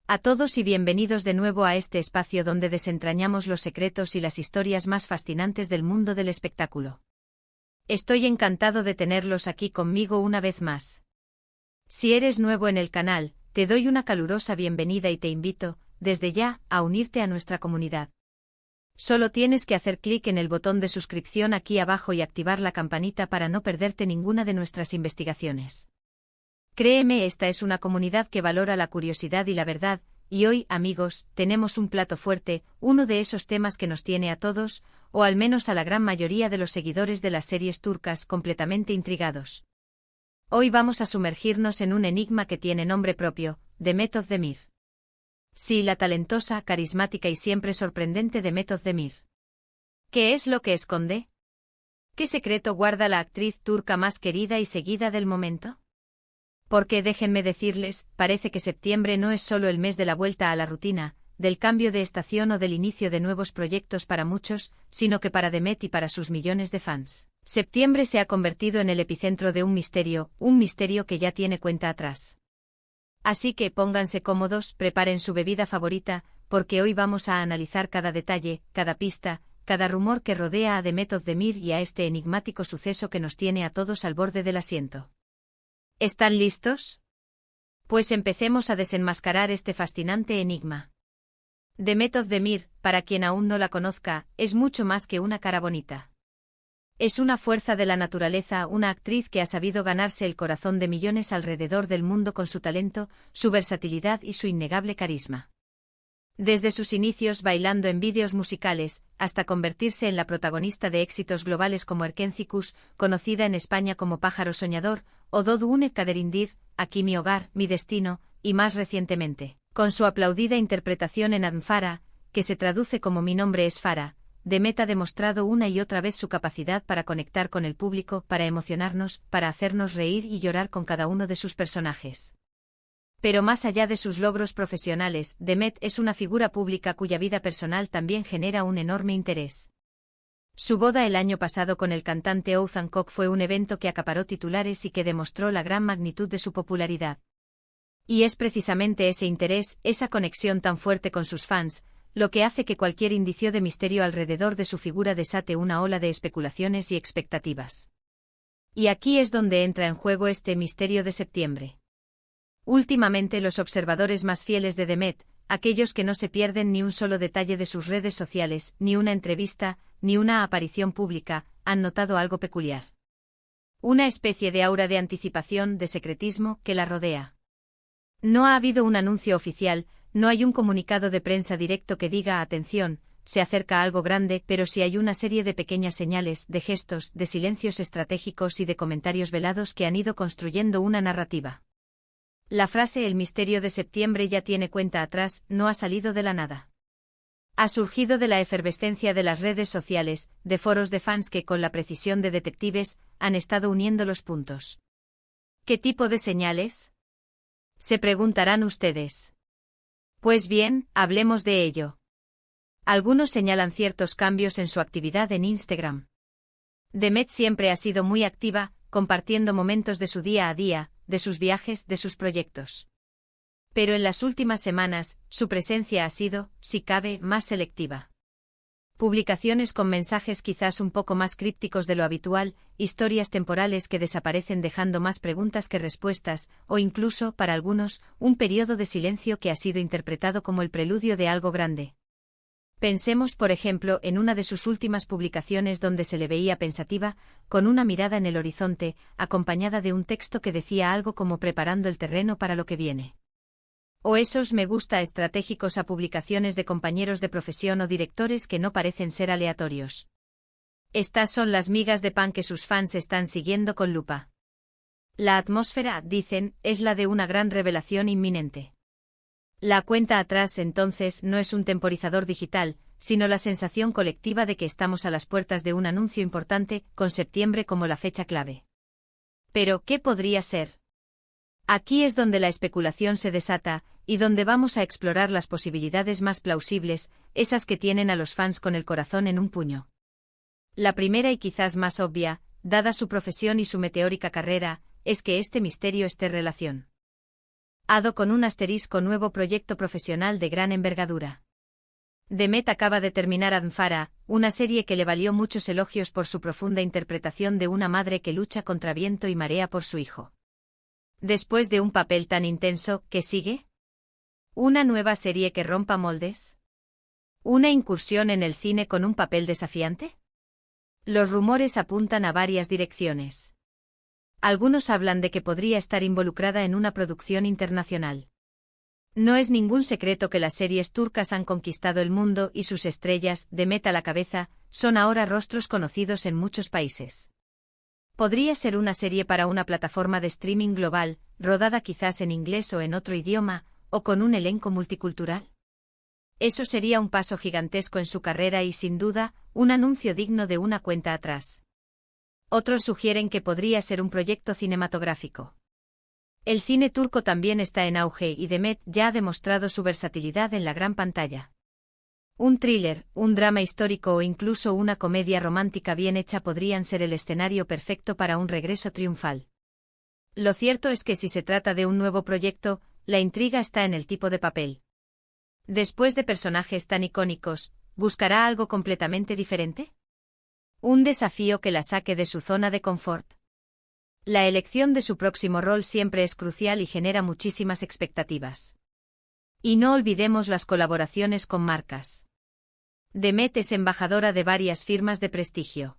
A todos y bienvenidos de nuevo a este espacio donde desentrañamos los secretos y las historias más fascinantes del mundo del espectáculo. Estoy encantado de tenerlos aquí conmigo una vez más. Si eres nuevo en el canal, te doy una calurosa bienvenida y te invito, desde ya, a unirte a nuestra comunidad. Solo tienes que hacer clic en el botón de suscripción aquí abajo y activar la campanita para no perderte ninguna de nuestras investigaciones. Créeme, esta es una comunidad que valora la curiosidad y la verdad, y hoy, amigos, tenemos un plato fuerte, uno de esos temas que nos tiene a todos, o al menos a la gran mayoría de los seguidores de las series turcas, completamente intrigados. Hoy vamos a sumergirnos en un enigma que tiene nombre propio, Demet Özdemir. Sí, la talentosa, carismática y siempre sorprendente Demet Özdemir. ¿Qué es lo que esconde? ¿Qué secreto guarda la actriz turca más querida y seguida del momento? Porque déjenme decirles, parece que septiembre no es solo el mes de la vuelta a la rutina, del cambio de estación o del inicio de nuevos proyectos para muchos, sino que para Demet y para sus millones de fans, septiembre se ha convertido en el epicentro de un misterio que ya tiene cuenta atrás. Así que pónganse cómodos, preparen su bebida favorita, porque hoy vamos a analizar cada detalle, cada pista, cada rumor que rodea a Demet Özdemir y a este enigmático suceso que nos tiene a todos al borde del asiento. ¿Están listos? Pues empecemos a desenmascarar este fascinante enigma. Demet Özdemir, para quien aún no la conozca, es mucho más que una cara bonita. Es una fuerza de la naturaleza, una actriz que ha sabido ganarse el corazón de millones alrededor del mundo con su talento, su versatilidad y su innegable carisma. Desde sus inicios bailando en vídeos musicales, hasta convertirse en la protagonista de éxitos globales como Erkencikus, conocida en España como Pájaro Soñador, o Doğduğun Kaderindir, Aquí mi hogar, mi destino, y más recientemente, con su aplaudida interpretación en Anfara, que se traduce como Mi nombre es Farah, Demet ha demostrado una y otra vez su capacidad para conectar con el público, para emocionarnos, para hacernos reír y llorar con cada uno de sus personajes. Pero más allá de sus logros profesionales, Demet es una figura pública cuya vida personal también genera un enorme interés. Su boda el año pasado con el cantante Oğuzhan Koç fue un evento que acaparó titulares y que demostró la gran magnitud de su popularidad. Y es precisamente ese interés, esa conexión tan fuerte con sus fans, lo que hace que cualquier indicio de misterio alrededor de su figura desate una ola de especulaciones y expectativas. Y aquí es donde entra en juego este misterio de septiembre. Últimamente los observadores más fieles de Demet, aquellos que no se pierden ni un solo detalle de sus redes sociales, ni una entrevista, ni una aparición pública, han notado algo peculiar. Una especie de aura de anticipación, de secretismo, que la rodea. No ha habido un anuncio oficial, no hay un comunicado de prensa directo que diga atención, se acerca algo grande, pero sí hay una serie de pequeñas señales, de gestos, de silencios estratégicos y de comentarios velados que han ido construyendo una narrativa. La frase El misterio de septiembre ya tiene cuenta atrás no ha salido de la nada. Ha surgido de la efervescencia de las redes sociales, de foros de fans que con la precisión de detectives han estado uniendo los puntos. ¿Qué tipo de señales? Se preguntarán ustedes. Pues bien, hablemos de ello. Algunos señalan ciertos cambios en su actividad en Instagram. Demet siempre ha sido muy activa, compartiendo momentos de su día a día, de sus viajes, de sus proyectos. Pero en las últimas semanas, su presencia ha sido, si cabe, más selectiva. Publicaciones con mensajes quizás un poco más crípticos de lo habitual, historias temporales que desaparecen dejando más preguntas que respuestas, o incluso, para algunos, un periodo de silencio que ha sido interpretado como el preludio de algo grande. Pensemos, por ejemplo, en una de sus últimas publicaciones donde se le veía pensativa, con una mirada en el horizonte, acompañada de un texto que decía algo como preparando el terreno para lo que viene. O esos me gusta estratégicos a publicaciones de compañeros de profesión o directores que no parecen ser aleatorios. Estas son las migas de pan que sus fans están siguiendo con lupa. La atmósfera, dicen, es la de una gran revelación inminente. La cuenta atrás, entonces, no es un temporizador digital, sino la sensación colectiva de que estamos a las puertas de un anuncio importante, con septiembre como la fecha clave. Pero, ¿qué podría ser? Aquí es donde la especulación se desata, y donde vamos a explorar las posibilidades más plausibles, esas que tienen a los fans con el corazón en un puño. La primera y quizás más obvia, dada su profesión y su meteórica carrera, es que este misterio esté relación. Ado con un asterisco nuevo proyecto profesional de gran envergadura. Demet acaba de terminar Anfara, una serie que le valió muchos elogios por su profunda interpretación de una madre que lucha contra viento y marea por su hijo. Después de un papel tan intenso, ¿qué sigue? ¿Una nueva serie que rompa moldes? ¿Una incursión en el cine con un papel desafiante? Los rumores apuntan a varias direcciones. Algunos hablan de que podría estar involucrada en una producción internacional. No es ningún secreto que las series turcas han conquistado el mundo y sus estrellas, Demet a la cabeza, son ahora rostros conocidos en muchos países. Podría ser una serie para una plataforma de streaming global, rodada quizás en inglés o en otro idioma, o con un elenco multicultural. Eso sería un paso gigantesco en su carrera y, sin duda, un anuncio digno de una cuenta atrás. Otros sugieren que podría ser un proyecto cinematográfico. El cine turco también está en auge y Demet ya ha demostrado su versatilidad en la gran pantalla. Un thriller, un drama histórico o incluso una comedia romántica bien hecha podrían ser el escenario perfecto para un regreso triunfal. Lo cierto es que si se trata de un nuevo proyecto, la intriga está en el tipo de papel. Después de personajes tan icónicos, ¿buscará algo completamente diferente? ¿Un desafío que la saque de su zona de confort? La elección de su próximo rol siempre es crucial y genera muchísimas expectativas. Y no olvidemos las colaboraciones con marcas. Demet es embajadora de varias firmas de prestigio.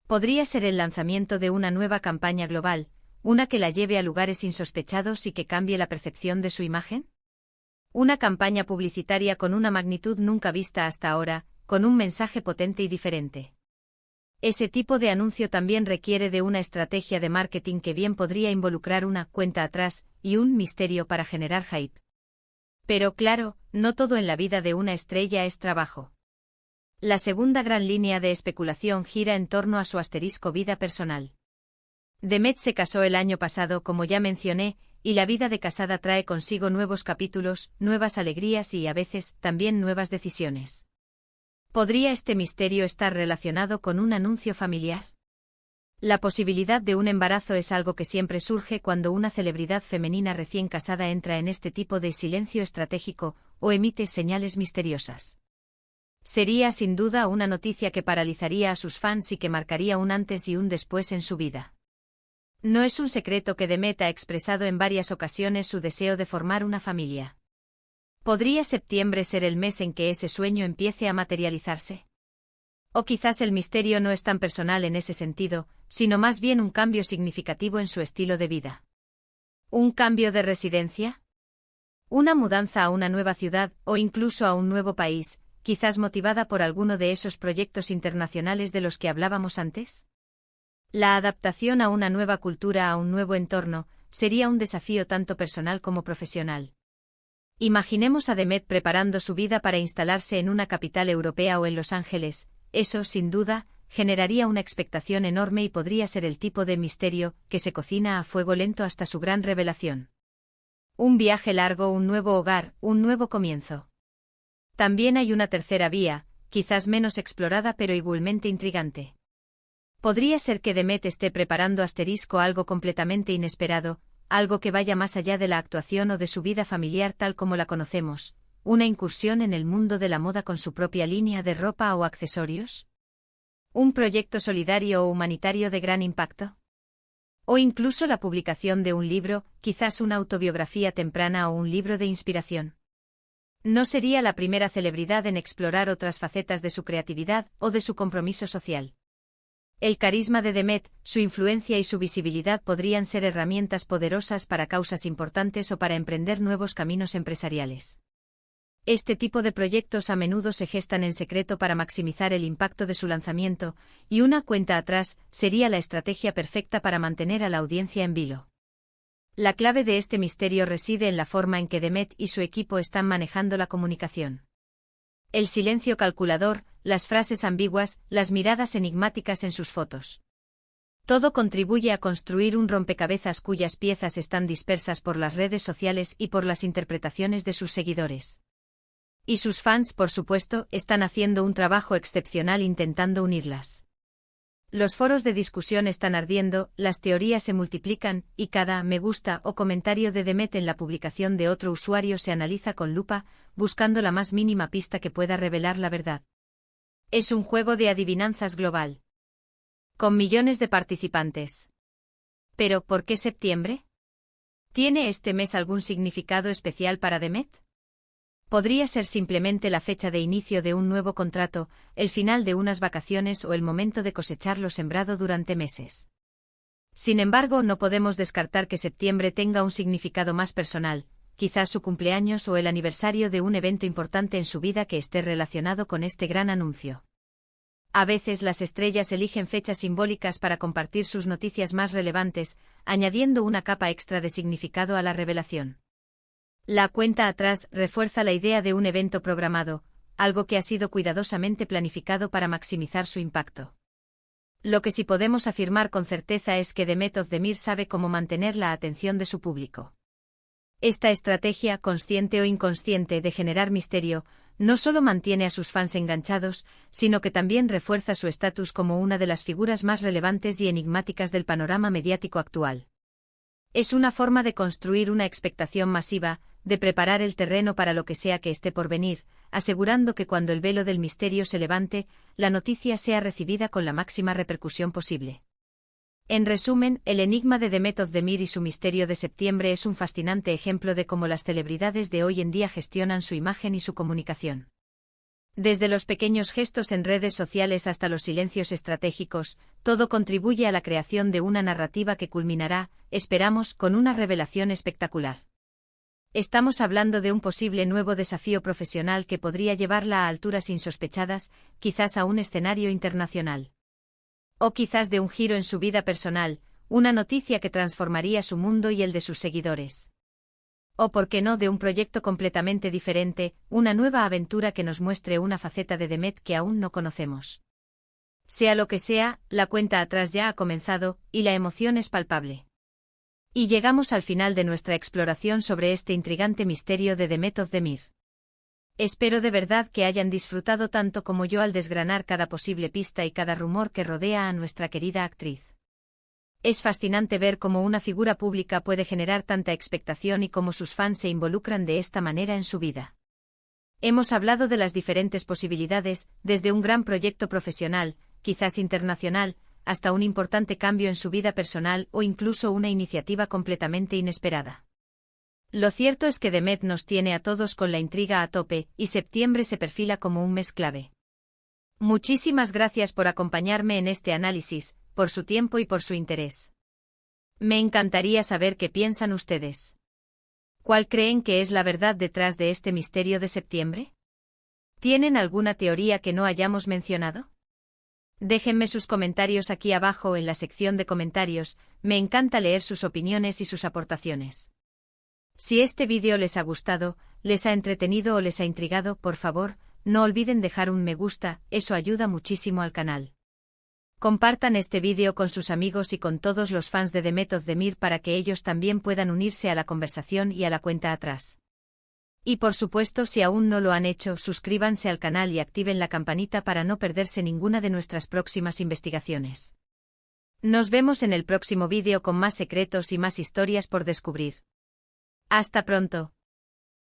Podría ser el lanzamiento de una nueva campaña global, una que la lleve a lugares insospechados y que cambie la percepción de su imagen. Una campaña publicitaria con una magnitud nunca vista hasta ahora, con un mensaje potente y diferente. Ese tipo de anuncio también requiere de una estrategia de marketing que bien podría involucrar una cuenta atrás y un misterio para generar hype. Pero claro, no todo en la vida de una estrella es trabajo. La segunda gran línea de especulación gira en torno a su asterisco vida personal. Demet se casó el año pasado, como ya mencioné, y la vida de casada trae consigo nuevos capítulos, nuevas alegrías y, a veces, también nuevas decisiones. ¿Podría este misterio estar relacionado con un anuncio familiar? La posibilidad de un embarazo es algo que siempre surge cuando una celebridad femenina recién casada entra en este tipo de silencio estratégico o emite señales misteriosas. Sería sin duda una noticia que paralizaría a sus fans y que marcaría un antes y un después en su vida. No es un secreto que Demet ha expresado en varias ocasiones su deseo de formar una familia. ¿Podría septiembre ser el mes en que ese sueño empiece a materializarse? O quizás el misterio no es tan personal en ese sentido, sino más bien un cambio significativo en su estilo de vida. ¿Un cambio de residencia? ¿Una mudanza a una nueva ciudad o incluso a un nuevo país, quizás motivada por alguno de esos proyectos internacionales de los que hablábamos antes? La adaptación a una nueva cultura, a un nuevo entorno, sería un desafío tanto personal como profesional. Imaginemos a Demet preparando su vida para instalarse en una capital europea o en Los Ángeles. Eso, sin duda, generaría una expectación enorme y podría ser el tipo de misterio que se cocina a fuego lento hasta su gran revelación. Un viaje largo, un nuevo hogar, un nuevo comienzo. También hay una tercera vía, quizás menos explorada pero igualmente intrigante. Podría ser que Demet esté preparando algo completamente inesperado, algo que vaya más allá de la actuación o de su vida familiar tal como la conocemos, una incursión en el mundo de la moda con su propia línea de ropa o accesorios. ¿Un proyecto solidario o humanitario de gran impacto? O incluso la publicación de un libro, quizás una autobiografía temprana o un libro de inspiración. No sería la primera celebridad en explorar otras facetas de su creatividad o de su compromiso social. El carisma de Demet, su influencia y su visibilidad podrían ser herramientas poderosas para causas importantes o para emprender nuevos caminos empresariales. Este tipo de proyectos a menudo se gestan en secreto para maximizar el impacto de su lanzamiento, y una cuenta atrás sería la estrategia perfecta para mantener a la audiencia en vilo. La clave de este misterio reside en la forma en que Demet y su equipo están manejando la comunicación. El silencio calculador, las frases ambiguas, las miradas enigmáticas en sus fotos. Todo contribuye a construir un rompecabezas cuyas piezas están dispersas por las redes sociales y por las interpretaciones de sus seguidores. Y sus fans, por supuesto, están haciendo un trabajo excepcional intentando unirlas. Los foros de discusión están ardiendo, las teorías se multiplican, y cada me gusta o comentario de Demet en la publicación de otro usuario se analiza con lupa, buscando la más mínima pista que pueda revelar la verdad. Es un juego de adivinanzas global. Con millones de participantes. ¿Pero por qué septiembre? ¿Tiene este mes algún significado especial para Demet? Podría ser simplemente la fecha de inicio de un nuevo contrato, el final de unas vacaciones o el momento de cosechar lo sembrado durante meses. Sin embargo, no podemos descartar que septiembre tenga un significado más personal, quizás su cumpleaños o el aniversario de un evento importante en su vida que esté relacionado con este gran anuncio. A veces las estrellas eligen fechas simbólicas para compartir sus noticias más relevantes, añadiendo una capa extra de significado a la revelación. La cuenta atrás refuerza la idea de un evento programado, algo que ha sido cuidadosamente planificado para maximizar su impacto. Lo que sí podemos afirmar con certeza es que Demet Özdemir sabe cómo mantener la atención de su público. Esta estrategia, consciente o inconsciente, de generar misterio, no solo mantiene a sus fans enganchados, sino que también refuerza su estatus como una de las figuras más relevantes y enigmáticas del panorama mediático actual. Es una forma de construir una expectación masiva, de preparar el terreno para lo que sea que esté por venir, asegurando que cuando el velo del misterio se levante, la noticia sea recibida con la máxima repercusión posible. En resumen, el enigma de Demet Özdemir y su misterio de septiembre es un fascinante ejemplo de cómo las celebridades de hoy en día gestionan su imagen y su comunicación. Desde los pequeños gestos en redes sociales hasta los silencios estratégicos, todo contribuye a la creación de una narrativa que culminará, esperamos, con una revelación espectacular. Estamos hablando de un posible nuevo desafío profesional que podría llevarla a alturas insospechadas, quizás a un escenario internacional. O quizás de un giro en su vida personal, una noticia que transformaría su mundo y el de sus seguidores. O, por qué no, de un proyecto completamente diferente, una nueva aventura que nos muestre una faceta de Demet que aún no conocemos. Sea lo que sea, la cuenta atrás ya ha comenzado, y la emoción es palpable. Y llegamos al final de nuestra exploración sobre este intrigante misterio de Demet Özdemir. Espero de verdad que hayan disfrutado tanto como yo al desgranar cada posible pista y cada rumor que rodea a nuestra querida actriz. Es fascinante ver cómo una figura pública puede generar tanta expectación y cómo sus fans se involucran de esta manera en su vida. Hemos hablado de las diferentes posibilidades, desde un gran proyecto profesional, quizás internacional, hasta un importante cambio en su vida personal o incluso una iniciativa completamente inesperada. Lo cierto es que Demet nos tiene a todos con la intriga a tope, y septiembre se perfila como un mes clave. Muchísimas gracias por acompañarme en este análisis, por su tiempo y por su interés. Me encantaría saber qué piensan ustedes. ¿Cuál creen que es la verdad detrás de este misterio de septiembre? ¿Tienen alguna teoría que no hayamos mencionado? Déjenme sus comentarios aquí abajo en la sección de comentarios, me encanta leer sus opiniones y sus aportaciones. Si este vídeo les ha gustado, les ha entretenido o les ha intrigado, por favor, no olviden dejar un me gusta, eso ayuda muchísimo al canal. Compartan este vídeo con sus amigos y con todos los fans de Demet Özdemir para que ellos también puedan unirse a la conversación y a la cuenta atrás. Y por supuesto, si aún no lo han hecho, suscríbanse al canal y activen la campanita para no perderse ninguna de nuestras próximas investigaciones. Nos vemos en el próximo vídeo con más secretos y más historias por descubrir. Hasta pronto.